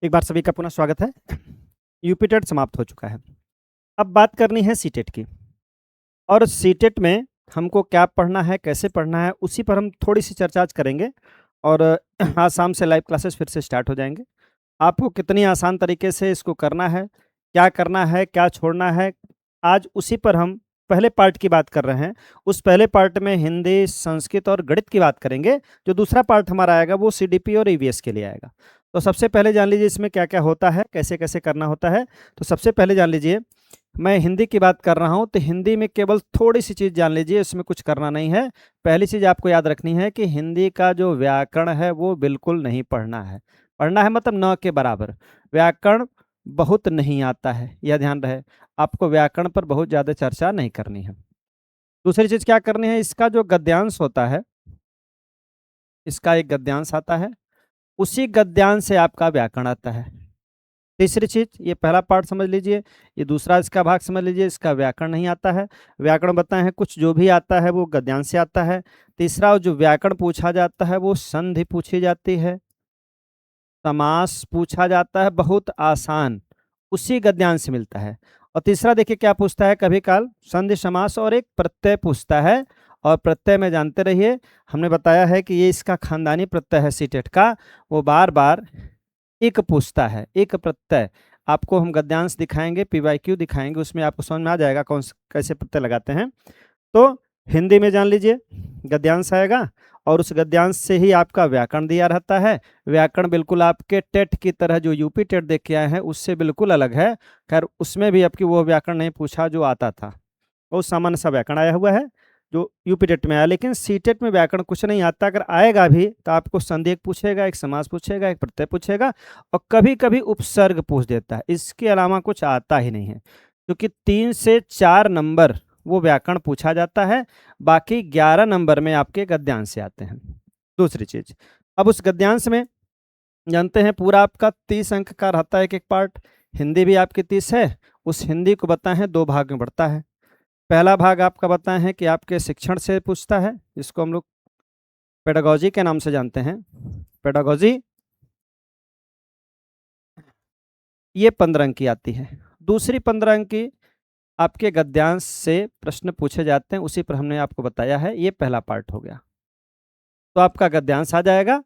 एक बार सभी का पुनः स्वागत है। यूपी टेट समाप्त हो चुका है। अब बात करनी है सीटेट की और सीटेट में हमको क्या पढ़ना है, कैसे पढ़ना है, उसी पर हम थोड़ी-सी चर्चा आज करेंगे और आज शाम से लाइव क्लासेस फिर से स्टार्ट हो जाएँगे। आपको कितनी आसान तरीके से इसको करना है, क्या करना है, क्या छोड़ना है, आज उसी पर हम पहले पार्ट की बात कर रहे हैं। उस पहले पार्ट में हिंदी, संस्कृत और गणित की बात करेंगे। जो दूसरा पार्ट हमारा आएगा वो सीडीपी और ईवीएस के लिए आएगा। तो सबसे पहले जान लीजिए इसमें क्या-क्या होता है, कैसे-कैसे करना होता है। तो सबसे पहले जान लीजिए, मैं हिंदी की बात कर रहा हूँ, तो हिंदी में केवल थोड़ी-सी चीज़ जान लीजिए, इसमें कुछ करना नहीं है। पहली चीज़ आपको याद रखनी है कि हिंदी का जो व्याकरण है, वो बिल्कुल नहीं पढ़ना है। पढ़ना है मतलब न के बराबर। व्याकरण बहुत नहीं आता है, यह ध्यान रहे। आपको व्याकरण पर बहुत ज़्यादा चर्चा नहीं करनी है। दूसरी चीज़ क्या करनी है, इसका जो गद्यांश होता है, इसका एक गद्यांश आता है, उसी गद्यांश से आपका व्याकरण आता है। तीसरी चीज़, ये पहला पार्ट समझ लीजिए, ये दूसरा इसका भाग समझ लीजिए, इसका व्याकरण नहीं आता है। व्याकरण बताए हैं कुछ, जो भी आता है वो गद्यांश से आता है। तीसरा जो व्याकरण पूछा जाता है वो संधि पूछी जाती है, समास पूछा जाता है, बहुत आसान, उसी गद्यांश से मिलता है। और तीसरा देखिए क्या पूछता है, कभी काल संधि, समास और एक प्रत्यय पूछता है। और प्रत्यय में जानते रहिए, हमने बताया है कि ये इसका खानदानी प्रत्यय है सीटेट का, वो बार बार एक पूछता है, एक प्रत्यय। आपको हम गद्यांश दिखाएंगे, पीवाईक्यू दिखाएंगे, उसमें आपको समझ में आ जाएगा कौन कैसे प्रत्यय लगाते हैं। तो हिंदी में जान लीजिए गद्यांश आएगा और उस गद्यांश से ही आपका व्याकरण दिया रहता है। व्याकरण बिल्कुल आपके टेट की तरह, जो यूपी टेट देख के आए हैं उससे बिल्कुल अलग है। खैर उसमें भी आपकी वो व्याकरण नहीं पूछा जो आता था, बहुत सामान्य सा व्याकरण आया हुआ है जो यूपी टेट में आया। लेकिन सी टेट में व्याकरण कुछ नहीं आता, अगर आएगा भी तो आपको संधि एक पूछेगा, एक समास पूछेगा, एक प्रत्यय पूछेगा और कभी कभी उपसर्ग पूछ देता है। इसके अलावा कुछ आता ही नहीं है, क्योंकि 3 से 4 नंबर वो व्याकरण पूछा जाता है, बाकी 11 नंबर में आपके गद्यांश से आते हैं। दूसरी चीज, अब उस गद्यांश में जानते हैं पूरा आपका 30 अंक का रहता है एक एक पार्ट। हिंदी भी आपकी 30 है। उस हिंदी को बताए हैं 2 भाग में बढ़ता है। पहला भाग आपका बताए हैं कि आपके शिक्षण से पूछता है, जिसको हम लोग पेडागोजी के नाम से जानते हैं। पेडागोजी ये 15 अंक की आती है। दूसरी 15 अंक की आपके गद्यांश से प्रश्न पूछे जाते हैं, उसी पर हमने आपको बताया है। ये पहला पार्ट हो गया, तो आपका गद्यांश आ जाएगा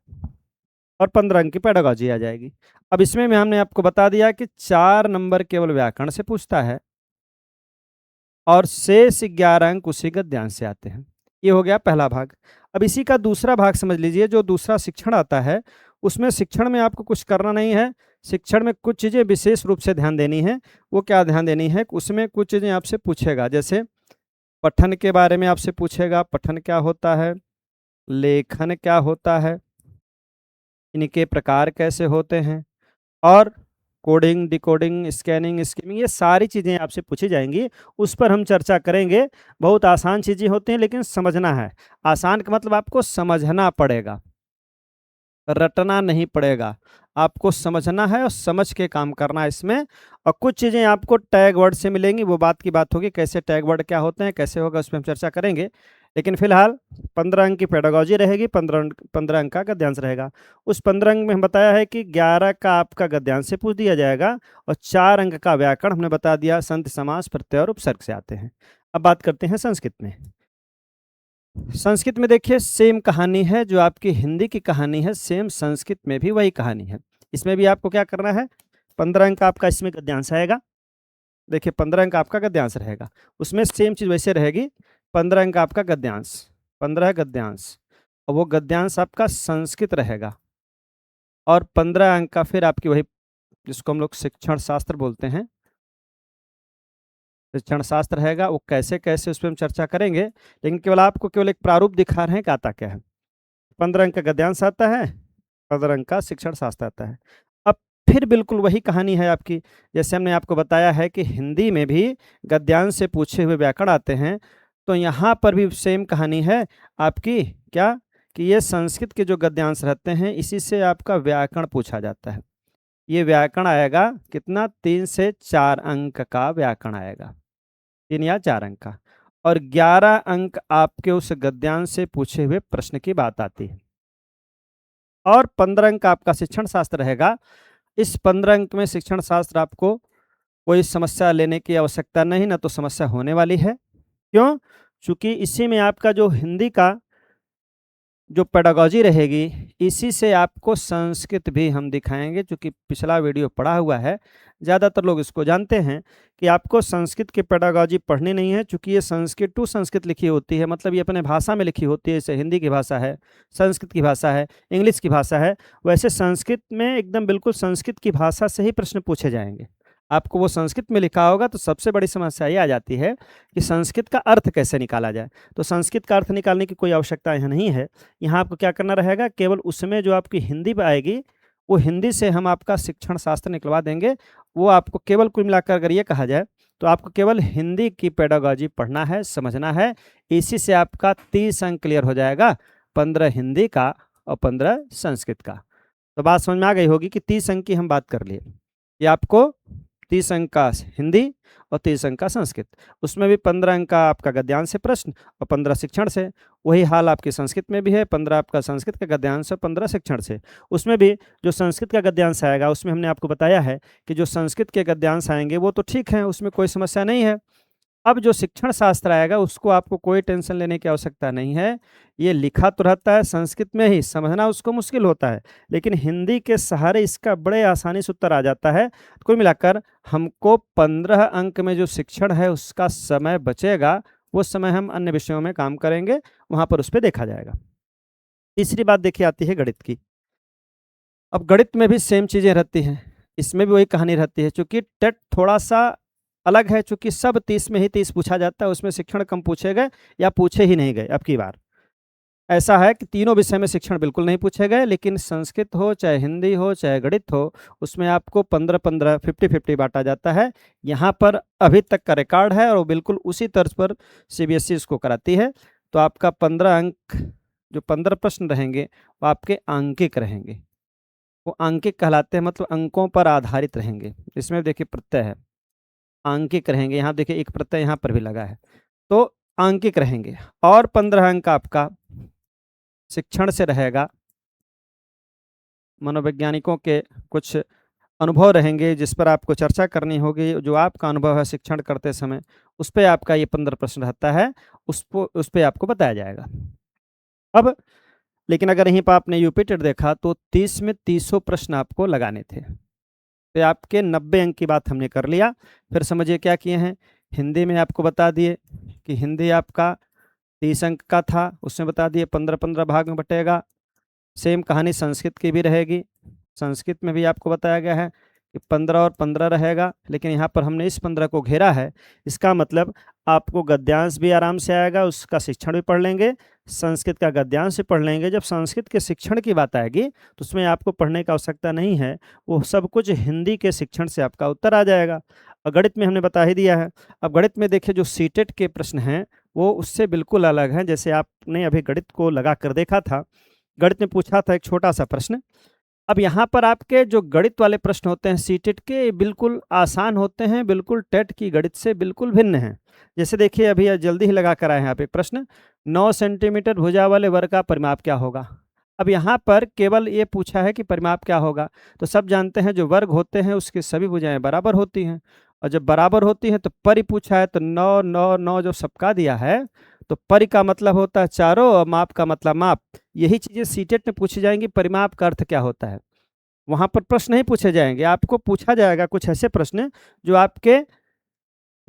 और 15 अंक की पेडागोजी आ जाएगी। अब इसमें भी हमने आपको बता दिया कि 4 नंबर केवल व्याकरण से पूछता है और शेष 11 अंक उसी गद्यांश से आते हैं। ये हो गया पहला भाग। अब इसी का दूसरा भाग समझ लीजिए, जो दूसरा शिक्षण आता है, उसमें शिक्षण में आपको कुछ करना नहीं है। शिक्षण में कुछ चीज़ें विशेष रूप से ध्यान देनी है। वो क्या ध्यान देनी है, उसमें कुछ चीज़ें आपसे पूछेगा, जैसे पठन के बारे में आपसे पूछेगा, पठन क्या होता है, लेखन क्या होता है, इनके प्रकार कैसे होते हैं, और कोडिंग, डिकोडिंग, स्कैनिंग, स्कीमिंग, ये सारी चीज़ें आपसे पूछी जाएंगी। उस पर हम चर्चा करेंगे। बहुत आसान चीज़ें होती हैं, लेकिन समझना है। आसान का मतलब आपको समझना पड़ेगा, रटना नहीं पड़ेगा। आपको समझना है और समझ के काम करना है इसमें। और कुछ चीज़ें आपको टैग वर्ड से मिलेंगी, वो बात की बात होगी, कैसे टैग वर्ड क्या होते हैं, कैसे होगा, उस पर हम चर्चा करेंगे। लेकिन फिलहाल 15 अंक की पेडागोजी रहेगी, 15 अंक का गद्यांश रहेगा। उस 15 अंक में हम बताया है कि 11 का आपका गद्यांश से पूछ दिया जाएगा और 4 अंक का व्याकरण हमने बता दिया, संधि, समास, प्रत्यय और उपसर्ग से आते हैं। अब बात करते हैं संस्कृत में। संस्कृत में देखिए सेम कहानी है, जो आपकी हिंदी की कहानी है, सेम संस्कृत में भी वही कहानी है। इसमें भी आपको क्या करना है, 15 अंक आपका इसमें गद्यांश आएगा। देखिए 15 अंक आपका गद्यांश रहेगा, उसमें सेम चीज़ वैसे रहेगी। 15 अंक आपका गद्यांश, 15 गद्यांश, और वो गद्यांश आपका संस्कृत रहेगा। और 15 अंक का फिर आपकी वही, जिसको हम लोग शिक्षण शास्त्र बोलते हैं, शिक्षण शास्त्र रहेगा। वो कैसे कैसे उस पर हम चर्चा करेंगे, लेकिन केवल आपको केवल एक प्रारूप दिखा रहे हैं कि आता क्या है। 15 अंक का गद्यांश आता है, 15 अंक का शिक्षण शास्त्र आता है। अब फिर बिल्कुल वही कहानी है आपकी, जैसे हमने आपको बताया है कि हिंदी में भी गद्यांश से पूछे हुए व्याकरण आते हैं, तो यहाँ पर भी सेम कहानी है आपकी, क्या कि ये संस्कृत के जो गद्यांश रहते हैं, इसी से आपका व्याकरण पूछा जाता है। ये व्याकरण आएगा कितना, 3 से 4 अंक का व्याकरण आएगा, 3 या 4 अंक का। और 11 अंक आपके उस गद्यांश से पूछे हुए प्रश्न की बात आती है। और 15 अंक का आपका शिक्षण शास्त्र रहेगा। इस 15 अंक में शिक्षण शास्त्र आपको कोई समस्या लेने की आवश्यकता नहीं, ना तो समस्या होने वाली है। क्यों? चूँकि इसी में आपका जो हिंदी का जो पेडागॉजी रहेगी, इसी से आपको संस्कृत भी हम दिखाएँगे। चूँकि पिछला वीडियो पड़ा हुआ है, ज़्यादातर लोग इसको जानते हैं कि आपको संस्कृत की पेडागॉजी पढ़नी नहीं है, चूँकि ये संस्कृत टू संस्कृत लिखी होती है, मतलब ये अपने भाषा में लिखी होती है। जैसे हिंदी की भाषा है, संस्कृत की भाषा है, इंग्लिश की भाषा है, वैसे संस्कृत में एकदम बिल्कुल संस्कृत की भाषा से ही प्रश्न पूछे जाएँगे। आपको वो संस्कृत में लिखा होगा, तो सबसे बड़ी समस्या ये आ जाती है कि संस्कृत का अर्थ कैसे निकाला जाए। तो संस्कृत का अर्थ निकालने की कोई आवश्यकता यहाँ नहीं है। यहाँ आपको क्या करना रहेगा, केवल उसमें जो आपकी हिंदी पे आएगी, वो हिंदी से हम आपका शिक्षण शास्त्र निकलवा देंगे। वो आपको केवल कुल मिलाकर अगर ये कहा जाए, तो आपको केवल हिंदी की पेडागॉजी पढ़ना है, समझना है। इसी से आपका 30 अंक क्लियर हो जाएगा, 15 हिंदी का और 15 संस्कृत का। तो बात समझ में आ गई होगी कि 30 अंक की हम बात कर लिए। ये आपको 30 अंक का हिंदी और 30 अंक का संस्कृत। उसमें भी 15 अंक का आपका गद्यांश से प्रश्न और 15 शिक्षण से। वही हाल आपके संस्कृत में भी है, 15 आपका संस्कृत का गद्यांश और 15 शिक्षण से। उसमें भी जो संस्कृत का गद्यांश आएगा, उसमें हमने आपको बताया है कि जो संस्कृत के गद्यांश आएंगे वो तो ठीक है, उसमें कोई समस्या नहीं है। अब जो शिक्षण शास्त्र आएगा, उसको आपको कोई टेंशन लेने की आवश्यकता नहीं है। ये लिखा तो रहता है संस्कृत में ही, समझना उसको मुश्किल होता है, लेकिन हिंदी के सहारे इसका बड़े आसानी से उत्तर आ जाता है। कुल मिलाकर हमको 15 अंक में जो शिक्षण है उसका समय बचेगा, वो समय हम अन्य विषयों में काम करेंगे, वहाँ पर उस पे देखा जाएगा। तीसरी बात देखिए आती है गणित की। अब गणित में भी सेम चीज़ें रहती हैं, इसमें भी वही कहानी रहती है। चूँकि टेट थोड़ा-सा अलग है, चूँकि सब 30 में ही 30 पूछा जाता है, उसमें शिक्षण कम पूछे गए या पूछे ही नहीं गए अब की बार। ऐसा है कि तीनों विषय में शिक्षण बिल्कुल नहीं पूछे गए, लेकिन संस्कृत हो, चाहे हिंदी हो, चाहे गणित हो, उसमें आपको 15-15, 50-50 बाँटा जाता है। यहाँ पर अभी तक का रिकॉर्ड है और वो बिल्कुल उसी तर्ज पर सीबीएसई इसको कराती है। तो आपका 15 अंक, जो 15 प्रश्न रहेंगे, वो आपके आंकिक रहेंगे। वो आंकिक कहलाते हैं, मतलब अंकों पर आधारित रहेंगे। इसमें देखिए प्रत्यय है, आंकिक रहेंगे। यहाँ देखिए एक प्रत्यय यहाँ पर भी लगा है, तो आंकिक रहेंगे। और 15 अंक आपका शिक्षण से रहेगा। मनोवैज्ञानिकों के कुछ अनुभव रहेंगे जिस पर आपको चर्चा करनी होगी। जो आपका अनुभव है शिक्षण करते समय, उस पे आपका ये 15 प्रश्न रहता है, उस पे आपको बताया जाएगा। अब लेकिन अगर यहीं पर आपने यूपी टेट देखा, तो 30 में 30 प्रश्न आपको लगाने थे। तो आपके 90 अंक की बात हमने कर लिया। फिर समझिए क्या किए हैं, हिंदी में आपको बता दिए कि हिंदी आपका 30 अंक का था, उसमें बता दिए 15-15 भाग में बटेगा। सेम कहानी संस्कृत की भी रहेगी। संस्कृत में भी आपको बताया गया है कि 15 और 15 रहेगा, लेकिन यहाँ पर हमने इस 15 को घेरा है। इसका मतलब आपको गद्यांश भी आराम से आएगा, उसका शिक्षण भी पढ़ लेंगे, संस्कृत का गद्यांश भी पढ़ लेंगे। जब संस्कृत के शिक्षण की बात आएगी, तो उसमें आपको पढ़ने की आवश्यकता नहीं है, वो सब कुछ हिंदी के शिक्षण से आपका उत्तर आ जाएगा। और गणित में हमने बता ही दिया है। अब गणित में देखिए जो सीटेट के प्रश्न हैं, वो उससे बिल्कुल अलग हैं। जैसे आपने अभी गणित को लगा कर देखा था, गणित में पूछा था एक छोटा-सा प्रश्न। अब यहाँ पर आपके जो गणित वाले प्रश्न होते हैं सीटेट के, बिल्कुल आसान होते हैं, बिल्कुल टेट की गणित से बिल्कुल भिन्न हैं। जैसे देखिए अभी जल्दी ही लगा कर आए हैं आप एक प्रश्न, 9 सेंटीमीटर भुजा वाले वर्ग का परिमाप क्या होगा? अब यहाँ पर केवल ये पूछा है कि परिमाप क्या होगा। तो सब जानते हैं जो वर्ग होते हैं उसकी सभी भुजाएं बराबर होती हैं, और जब बराबर होती हैं तो परि पूछा है, तो 9 9 9 जो सबका दिया है, तो परि का मतलब होता है चारों और माप का मतलब माप। यही चीज़ें सीटेट में पूछी जाएंगी, परिमाप का अर्थ क्या होता है। वहाँ पर प्रश्न नहीं पूछे जाएंगे, आपको पूछा जाएगा कुछ ऐसे प्रश्न जो आपके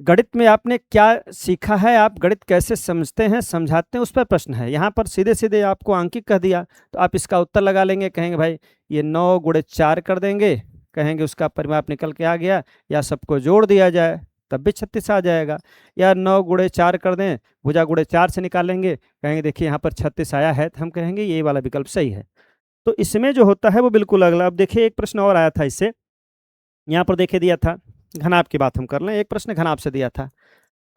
गणित में आपने क्या सीखा है, आप गणित कैसे समझते हैं, समझाते हैं, उस पर प्रश्न है। यहाँ पर सीधे-सीधे आपको आंकिक कह दिया, तो आप इसका उत्तर लगा लेंगे, कहेंगे भाई ये 9 गुणे 4 कर देंगे, कहेंगे उसका परिमाप निकल के आ गया, या सबको जोड़ दिया जाए तब भी 36 आ जाएगा, या 9 गुणे 4 कर दें, भुजा गुणे 4 से निकालेंगे, कहेंगे देखिए यहाँ पर 36 आया है, तो हम कहेंगे ये वाला विकल्प सही है। तो इसमें जो होता है वो बिल्कुल अगला। अब देखिए एक प्रश्न और आया था इससे, यहाँ पर देखिए दिया था, घनाभ की बात हम कर लें, एक प्रश्न घनाभ से दिया था।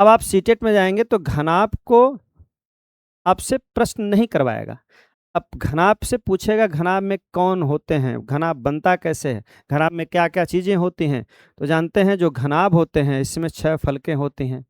अब आप सीटेट में जाएंगे तो घनाभ को आपसे प्रश्न नहीं करवाएगा। अब घनाभ से पूछेगा घनाभ में कौन होते हैं, घनाभ बनता कैसे है, घनाभ में क्या क्या चीज़ें होती हैं। तो जानते हैं जो घनाभ होते हैं इसमें 6 फलकें होती हैं।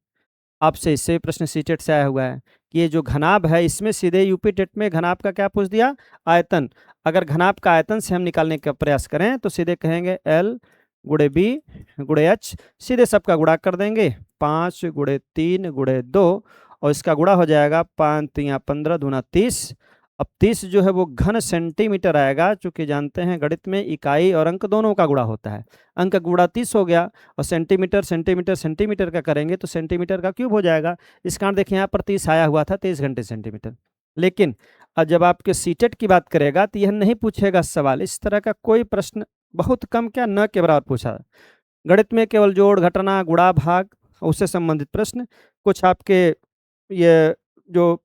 आपसे इससे भी प्रश्न सीटेट से आया हुआ है कि ये जो घनाभ है इसमें सीधे यूपी टेट में घनाभ का क्या पूछ दिया, आयतन। अगर घनाभ का आयतन से हम निकालने का प्रयास करें तो सीधे कहेंगे L गुणे बी गुणे एच, सीधे सबका गुणा कर देंगे 5 गुणे 3 गुणे 2 और इसका गुणा हो जाएगा 5 3 15 दूना 30। अब 30 जो है वो घन सेंटीमीटर आएगा, चूंकि जानते हैं गणित में इकाई और अंक दोनों का गुणा होता है। अंक गुणा 30 हो गया और सेंटीमीटर सेंटीमीटर सेंटीमीटर का करेंगे तो सेंटीमीटर का क्यूब हो जाएगा। इस कारण देखिए यहाँ पर 30 आया हुआ था, 23 घंटे सेंटीमीटर। लेकिन अब जब आपके सीटेट की बात करेगा तो यह नहीं पूछेगा सवाल, इस तरह का कोई प्रश्न बहुत कम क्या न के बराबर पूछा। गणित में केवल जोड़ घटाना गुणा भाग उससे संबंधित प्रश्न, कुछ आपके ये जो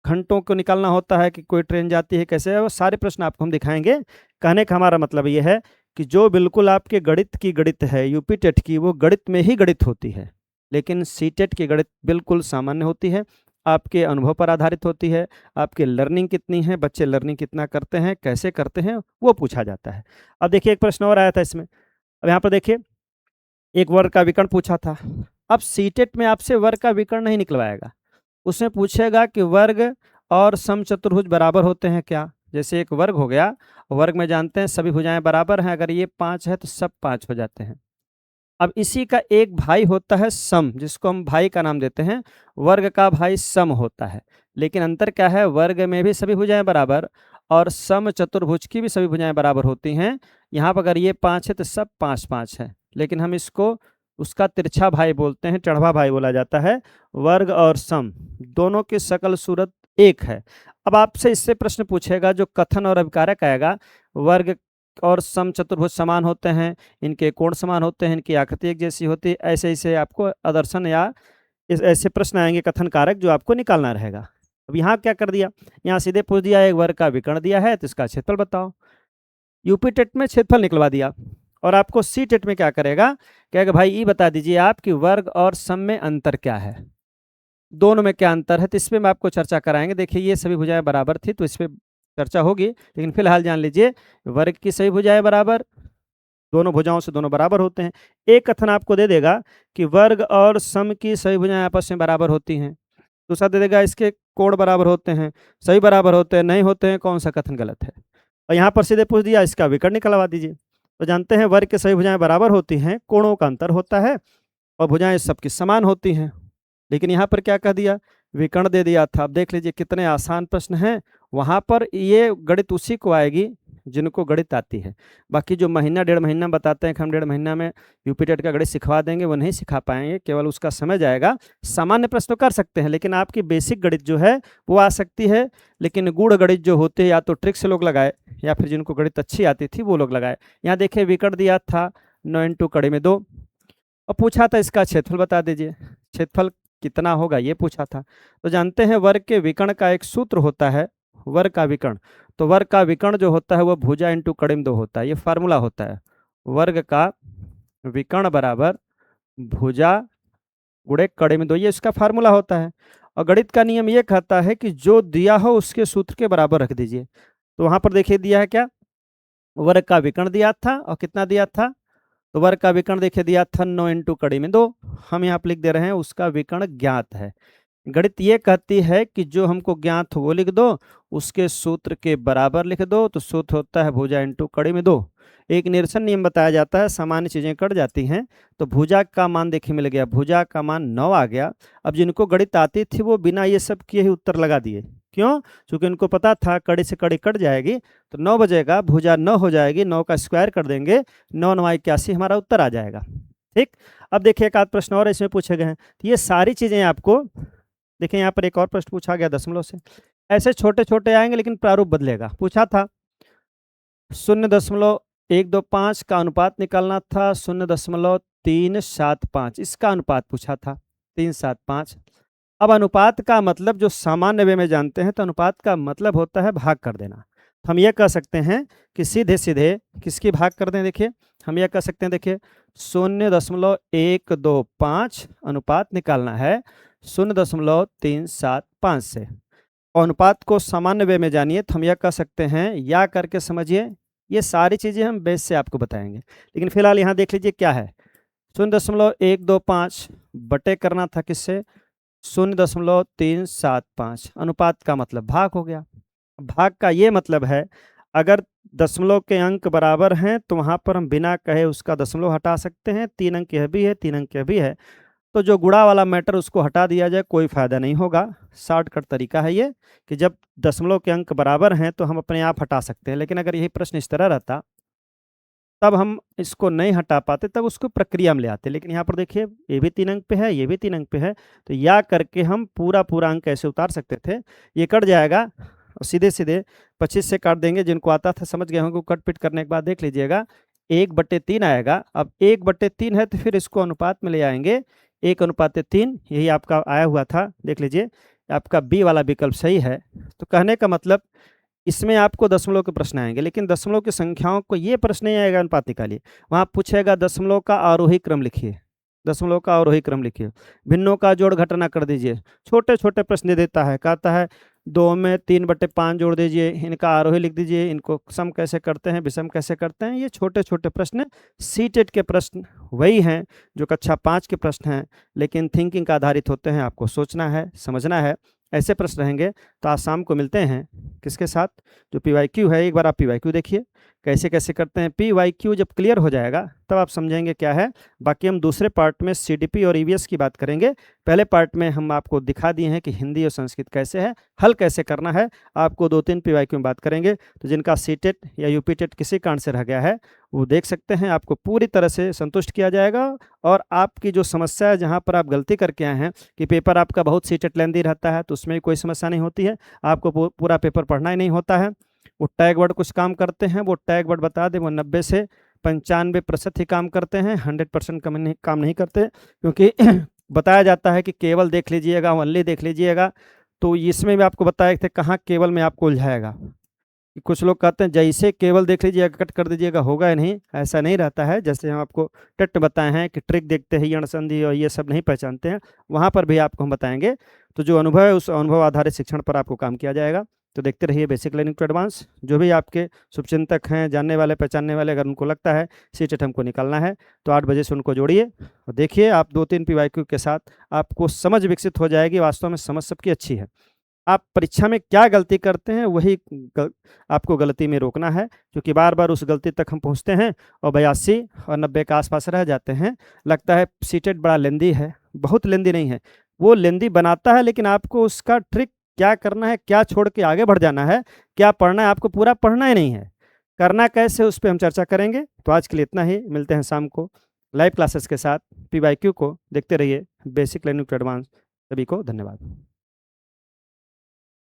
घंटों को निकालना होता है कि कोई ट्रेन जाती है कैसे है, वो सारे प्रश्न आपको हम दिखाएंगे। कहने का हमारा मतलब ये है कि जो बिल्कुल आपके गणित की गणित है यूपी टेट की, वो गणित में ही गणित होती है, लेकिन सीटेट की गणित बिल्कुल सामान्य होती है, आपके अनुभव पर आधारित होती है। आपकी लर्निंग कितनी है, बच्चे लर्निंग कितना करते हैं, कैसे करते हैं, वो पूछा जाता है। अब देखिए एक प्रश्न और आया था इसमें। अब यहाँ पर देखिए एक वर्ग का विकर्ण पूछा था। अब सीटेट में आपसे वर्ग का विकर्ण नहीं निकलवाएगा, उसमें पूछेगा कि वर्ग और समचतुर्भुज बराबर होते हैं क्या। जैसे एक वर्ग हो गया, वर्ग में जानते हैं सभी भुजाएं बराबर हैं, अगर ये 5 है तो सब 5 हो जाते हैं। अब इसी का एक भाई होता है सम, जिसको हम भाई का नाम देते हैं, वर्ग का भाई सम होता है। लेकिन अंतर क्या है, वर्ग में भी सभी भुजाएं बराबर और सम चतुर्भुज की भी सभी भुजाएं बराबर होती हैं। यहाँ पर अगर ये 5 है तो सब 5 5 है, लेकिन हम इसको उसका तिरछा भाई बोलते हैं, चढ़वा भाई बोला जाता है। वर्ग और सम दोनों की सकल सूरत एक है। अब आपसे इससे प्रश्न पूछेगा जो कथन और अभिकारक आएगा, वर्ग और सम चतुर्भुज समान होते हैं, इनके कोण समान होते हैं, इनकी आकृति एक जैसी होती है, ऐसे ऐसे आपको आदर्शन या ऐसे प्रश्न आएंगे कथन कारक जो आपको निकालना रहेगा। अब यहाँ क्या कर दिया, यहाँ सीधे पूछ दिया एक वर्ग का विकर्ण दिया है तो इसका क्षेत्रफल बताओ। यूपी टेट में क्षेत्रफल निकलवा दिया और आपको सी टेट में क्या करेगा, कहेगा भाई ये बता दीजिए आप कि वर्ग और सम में अंतर क्या है, दोनों में क्या अंतर है। तो इस पर हम आपको चर्चा कराएंगे। देखिए ये सभी भुजाएं बराबर थी तो इस पर चर्चा होगी, लेकिन फिलहाल जान लीजिए वर्ग की सभी भुजाएं बराबर, दोनों भुजाओं से दोनों बराबर होते हैं। एक कथन आपको दे देगा कि वर्ग और सम की सभी भुजाएं आपस में बराबर होती हैं, दूसरा दे देगा इसके कोण बराबर होते हैं, सही बराबर होते हैं, नहीं होते हैं, कौन सा कथन गलत है। और यहाँ पर सीधे पूछ दिया इसका विकर्ण निकलवा दीजिए। तो जानते हैं वर्ग के सभी भुजाएं बराबर होती हैं, कोणों का अंतर होता है और भुजाएं सबकी समान होती हैं। लेकिन यहाँ पर क्या कह दिया, विकर्ण दे दिया था। अब देख लीजिए कितने आसान प्रश्न हैं। वहाँ पर ये गणित उसी को आएगी जिनको गणित आती है। बाकी जो महीना डेढ़ महीना बताते हैं कि हम डेढ़ महीना में यूपी टेट का गणित सिखवा देंगे, वो नहीं सिखा पाएंगे, केवल उसका समय जाएगा। सामान्य प्रश्न तो कर सकते हैं, लेकिन आपकी बेसिक गणित जो है वो आ सकती है। लेकिन गूढ़ गणित जो होते हैं या तो ट्रिक से लोग लगाए या फिर जिनको गणित अच्छी आती थी वो लोग लगाए। यहाँ देखिए विकर्ण दिया था 9 × कड़ी में 2 और पूछा था इसका क्षेत्रफल बता दीजिए, क्षेत्रफल कितना होगा ये पूछा था। तो जानते हैं वर्ग के विकर्ण का एक सूत्र होता है, वर्ग का विकर्ण। तो वर्ग का विकर्ण जो होता है वो भुजा इंटू कड़ी में 2 होता है, ये फार्मूला होता है। वर्ग का विकर्ण बराबर भुजा गुणे कड़ी में 2, ये इसका फार्मूला होता है। और गणित का नियम ये कहता है कि जो दिया हो उसके सूत्र के बराबर रख दीजिए। तो वहां पर देखिए दिया है क्या, वर्ग का विकर्ण दिया था और कितना दिया था, तो वर्ग का विकर्ण देखिए दिया था 9 × कड़ी में 2। हम यहाँ पर लिख दे रहे हैं उसका विकर्ण ज्ञात है। गणित ये कहती है कि जो हमको ज्ञात हो वो लिख दो, उसके सूत्र के बराबर लिख दो। तो सूत्र होता है भुजा इंटू कड़ी में 2। एक निरसन नियम बताया जाता है, सामान्य चीज़ें कट जाती हैं। तो भुजा का मान देखिए मिल गया, भुजा का मान 9 आ गया। अब जिनको गणित आती थी वो बिना ये सब किए ही उत्तर लगा दिए, क्यों, क्योंकि उनको पता था कड़ी से कड़ी कट जाएगी तो 9 बजेगा, भुजा 9 हो जाएगी, 9 का स्क्वायर कर देंगे, 9 9 81 हमारा उत्तर आ जाएगा। ठीक, अब देखिए एक आध प्रश्न और इसमें पूछे गए हैं। तो ये सारी चीज़ें आपको देखिए, यहाँ पर एक और प्रश्न पूछा गया दशमलव से। ऐसे छोटे छोटे आएंगे लेकिन प्रारूप बदलेगा। पूछा था 0.125 का अनुपात निकालना था, 0.375 इसका अनुपात पूछा था, 375। अब अनुपात का मतलब जो सामान्य वे में जानते हैं, तो अनुपात का मतलब होता है भाग कर देना। हम ये कह सकते हैं कि सीधे सीधे किसकी भाग कर दें, देखिए हम ये कह सकते हैं, देखिए 0.125 अनुपात निकालना है 0.375 से। अनुपात को सामान्य वे में जानिए तो हम यह कह सकते हैं, या करके समझिए, ये सारी चीज़ें हम बेस से आपको बताएंगे। लेकिन फिलहाल यहाँ देख लीजिए क्या है, 0.125 बटे करना था किससे, 0.375 अनुपात का मतलब भाग हो गया। भाग का ये मतलब है, अगर दशमलव के अंक बराबर हैं तो वहाँ पर हम बिना कहे उसका दशमलव हटा सकते हैं। 3 अंक यह भी है, 3 अंक यह भी है, तो जो गुणा वाला मैटर उसको हटा दिया जाए, कोई फ़ायदा नहीं होगा। शॉर्टकट तरीका है ये कि जब दशमलव के अंक बराबर हैं तो हम अपने आप हटा सकते हैं। लेकिन अगर यही प्रश्न इस तरह रहता, तब हम इसको नहीं हटा पाते, तब उसको प्रक्रिया में ले आते। लेकिन यहाँ पर देखिए, ये भी 3 अंक पे है, ये भी 3 अंक पे है, तो या करके हम पूरा अंक ऐसे उतार सकते थे। ये कट जाएगा और सीधे-सीधे 25 से काट देंगे। जिनको आता था समझ गए होंगे, कट-पिट करने के बाद देख लीजिएगा 1/3 आएगा। अब 1/3 है तो फिर इसको अनुपात में ले आएँगे, 1:3, यही आपका आया हुआ था। देख लीजिए, आपका बी वाला विकल्प सही है। तो कहने का मतलब, इसमें आपको दशमलव के प्रश्न आएँगे, लेकिन दशमलव की संख्याओं को ये प्रश्न नहीं आएगा अनुपातिक का लिए। वहाँ पूछेगा दशमलव का आरोही क्रम लिखिए, दशमलव का आरोही क्रम लिखिए, भिन्नों का जोड़ घटाना कर दीजिए। छोटे-छोटे प्रश्न दे देता है, कहता है 2 में 3/5 जोड़ दीजिए, इनका आरोही लिख दीजिए, इनको सम कैसे करते हैं, विषम कैसे करते हैं। ये छोटे-छोटे प्रश्न सीटेट के प्रश्न वही हैं जो कक्षा 5 के प्रश्न हैं, लेकिन थिंकिंग का आधारित होते हैं। आपको सोचना है, समझना है। ऐसे प्रश्न रहेंगे। तो आज शाम को मिलते हैं किसके साथ, जो पीवाईक्यू है। एक बार आप पीवाईक्यू देखिए कैसे-कैसे करते हैं। पीवाईक्यू जब क्लियर हो जाएगा तब आप समझेंगे क्या है। बाकी हम दूसरे पार्ट में सीडीपी और ईवीएस की बात करेंगे। पहले पार्ट में हम आपको दिखा दिए हैं कि हिंदी और संस्कृत कैसे है, हल कैसे करना है। आपको 2-3 पीवाईक्यू में बात करेंगे। तो जिनका सीटेट या यूपीटेट किसी कारण से रह गया है, वो देख सकते हैं। आपको पूरी तरह से संतुष्ट किया जाएगा और आपकी जो समस्या है, जहाँ पर आप गलती करके आए हैं कि पेपर आपका बहुत सीटेट लेंदी रहता है, तो उसमें कोई समस्या नहीं होती है। आपको पूरा पेपर पढ़ना ही नहीं होता है। वो टैग वर्ड कुछ काम करते हैं, वो टैग वर्ड बता दें, वो 90 से 95% ही काम करते हैं, 100% काम नहीं करते। क्योंकि बताया जाता है कि केवल देख लीजिएगा, ओनली देख लीजिएगा। तो इसमें भी आपको बताए थे कहाँ केवल में आपको उलझाएगा। कुछ लोग कहते हैं जैसे केवल देख लीजिएगा, कट कर दीजिएगा, होगा ही नहीं। ऐसा नहीं रहता है। जैसे हम आपको टेट बताए हैं कि ट्रिक देखते ही यण संधि और ये सब नहीं पहचानते हैं, वहाँ पर भी आपको हम बताएंगे। तो जो अनुभव है, उस अनुभव आधारित शिक्षण पर आपको काम किया जाएगा। तो देखते रहिए बेसिक लर्निंग टू एडवांस। जो भी आपके शुभचिंतक हैं, जानने वाले पहचानने वाले, अगर उनको लगता है सीटेट हमको निकालना है, तो 8 बजे से उनको जोड़िए और देखिए आप 2-3 पीवाईक्यू के साथ आपको समझ विकसित हो जाएगी। वास्तव में समझ सबकी अच्छी है। आप परीक्षा में क्या गलती करते हैं, वही आपको गलती में रोकना है। क्योंकि बार-बार उस गलती तक हम पहुँचते हैं और 82 और 90 के आस-पास रह जाते हैं। लगता है सीटेट बड़ा लेंदी है, बहुत लेंदी नहीं है। वो लेंदी बनाता है, लेकिन आपको उसका ट्रिक क्या करना है, क्या छोड़ के आगे बढ़ जाना है, क्या पढ़ना है, आपको पूरा पढ़ना ही नहीं है। करना कैसे, उस पे हम चर्चा करेंगे। तो आज के लिए इतना ही। मिलते हैं शाम को लाइव क्लासेस के साथ। पीवाईक्यू को देखते रहिए। Basic learning to advance. सभी को धन्यवाद।